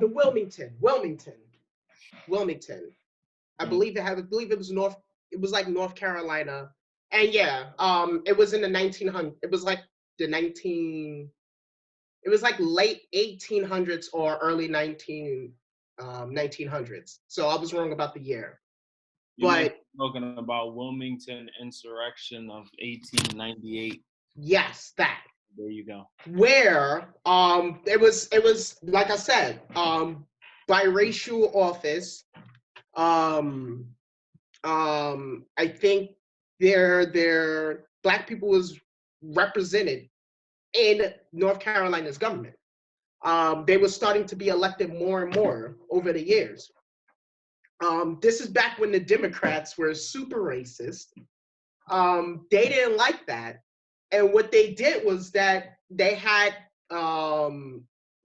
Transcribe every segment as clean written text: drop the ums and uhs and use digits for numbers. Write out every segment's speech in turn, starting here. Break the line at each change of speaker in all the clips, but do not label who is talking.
The Wilmington.
Mm.
I believe it was North. It was like North Carolina, and yeah, it was in the 1900. It was like the 19. It was like late 1800s or early 1900s. So I was wrong about the year,
You may be
but
talking about Wilmington Insurrection of 1898.
yes, that
There you go.
where it was like I said, biracial office. Um, I think their black people was represented in North Carolina's government. They were starting to be elected more and more over the years. This is back when the Democrats were super racist. They didn't like that, and what they did was that they had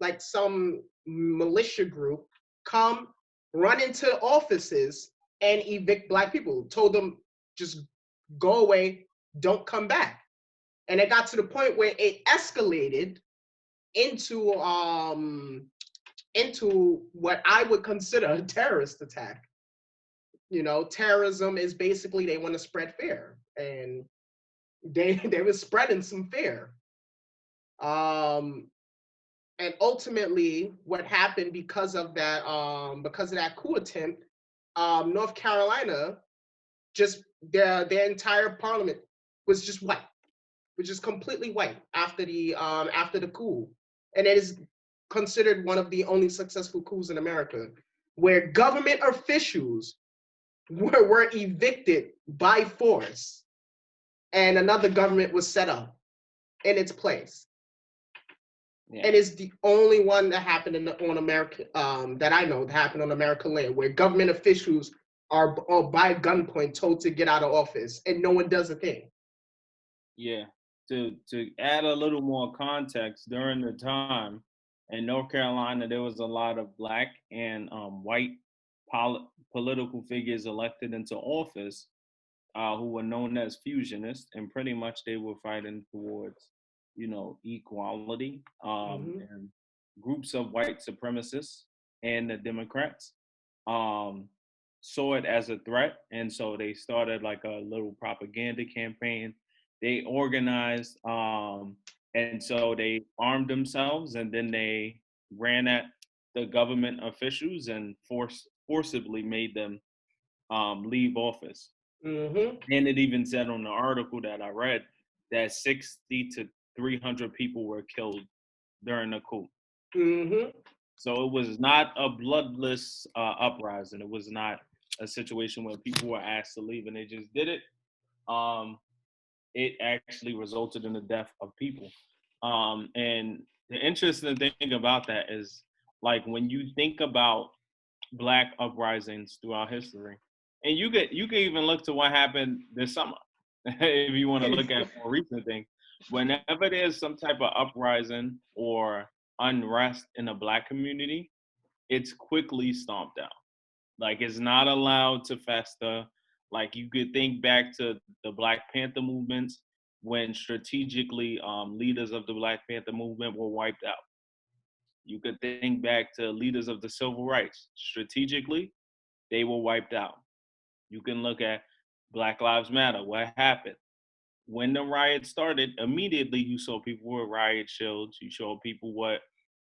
like some militia group come run into offices and evict black people. Told them just go away, don't come back. And it got to the point where it escalated into what I would consider a terrorist attack. You know, terrorism is basically they want to spread fear, and they were spreading some fear. Um, and ultimately, what happened because of that coup attempt, North Carolina just their entire parliament was just white, which is completely white after the coup, and it is considered one of the only successful coups in America, where government officials were evicted by force, and another government was set up in its place.
Yeah.
And it's the only one that happened on America that I know that happened on American land, where government officials are by gunpoint told to get out of office, and no one does a thing.
Yeah. To add a little more context, during the time in North Carolina, there was a lot of black and white political figures elected into office who were known as fusionists, and pretty much they were fighting towards, equality.
Hmm.
And groups of white supremacists and the Democrats um, saw it as a threat, and so they started like a little propaganda campaign. They organized, and so they armed themselves, and then they ran at the government officials and forcibly made them leave office.
Hmm.
And it even said on the article that I read that 60 to 300 people were killed during the coup.
Hmm.
So it was not a bloodless uprising. It was not a situation where people were asked to leave and they just did it. Um, it actually resulted in the death of people. And the interesting thing about that is, like, when you think about black uprisings throughout history, and you could even look to what happened this summer, if you want to look at more recent things. Whenever there's some type of uprising or unrest in a black community, it's quickly stomped out. Like, it's not allowed to fester. Like, you could think back to the Black Panther movements when strategically leaders of the Black Panther movement were wiped out. You could think back to leaders of the civil rights. Strategically, they were wiped out. You can look at Black Lives Matter. What happened? When the riot started, immediately you saw people with riot shields. You saw people with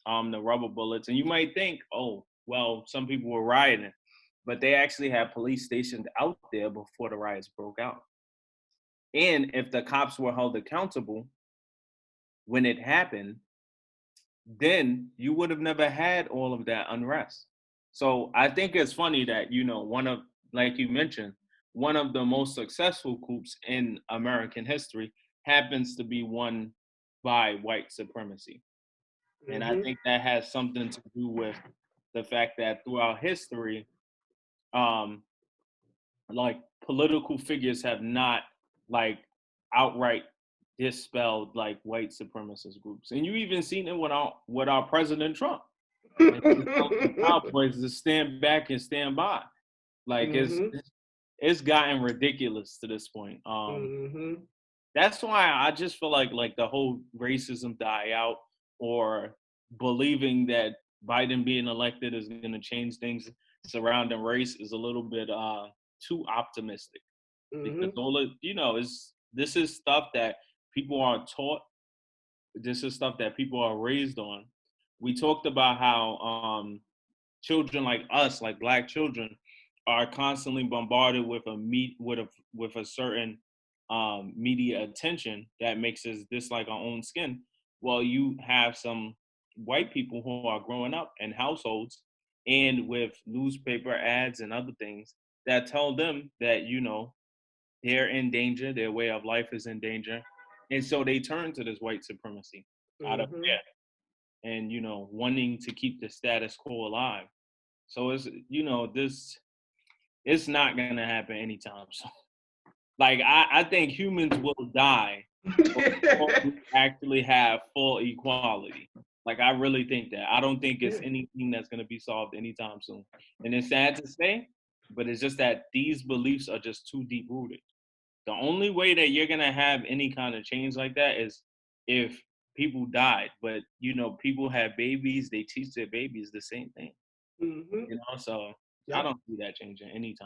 the rubber bullets. And you might think, oh, well, some people were rioting, but they actually had police stationed out there before the riots broke out. And if the cops were held accountable when it happened, then you would have never had all of that unrest. So I think it's funny that, like you mentioned, one of the most successful coups in American history happens to be won by white supremacy. And I
Hmm.
think that has something to do with the fact that throughout history, um, like, political figures have not, like, outright dispelled like white supremacist groups. And you even seen it with our President Trump, when he was telling the Proud Boys to stand back and stand by. Like, it's
Hmm.
it's, it's gotten ridiculous to this point.
Hmm.
That's why I just feel like the whole racism die out, or believing that Biden being elected is going to change things surrounding race is a little bit too optimistic, because
Mm-hmm.
all of, is this is stuff that people are taught. This is stuff that people are raised on. We talked about how children like us, like black children, are constantly bombarded with a certain media attention that makes us dislike our own skin. Well, you have some white people who are growing up in households and with newspaper ads and other things that tell them that they're in danger, their way of life is in danger, and so they turn to this white supremacy out of
Mm-hmm.
fear and wanting to keep the status quo alive. So this it's not gonna happen anytime soon. Like I think humans will die before we actually have full equality. Like I really think that. I don't think it's
Yeah.
anything that's gonna be solved anytime soon. And it's sad to say, but it's just that these beliefs are just too deep rooted. The only way that you're gonna have any kind of change like that is if people died. But people have babies, they teach their babies the same thing.
Mm-hmm.
So I
Yep.
don't see that changing anytime.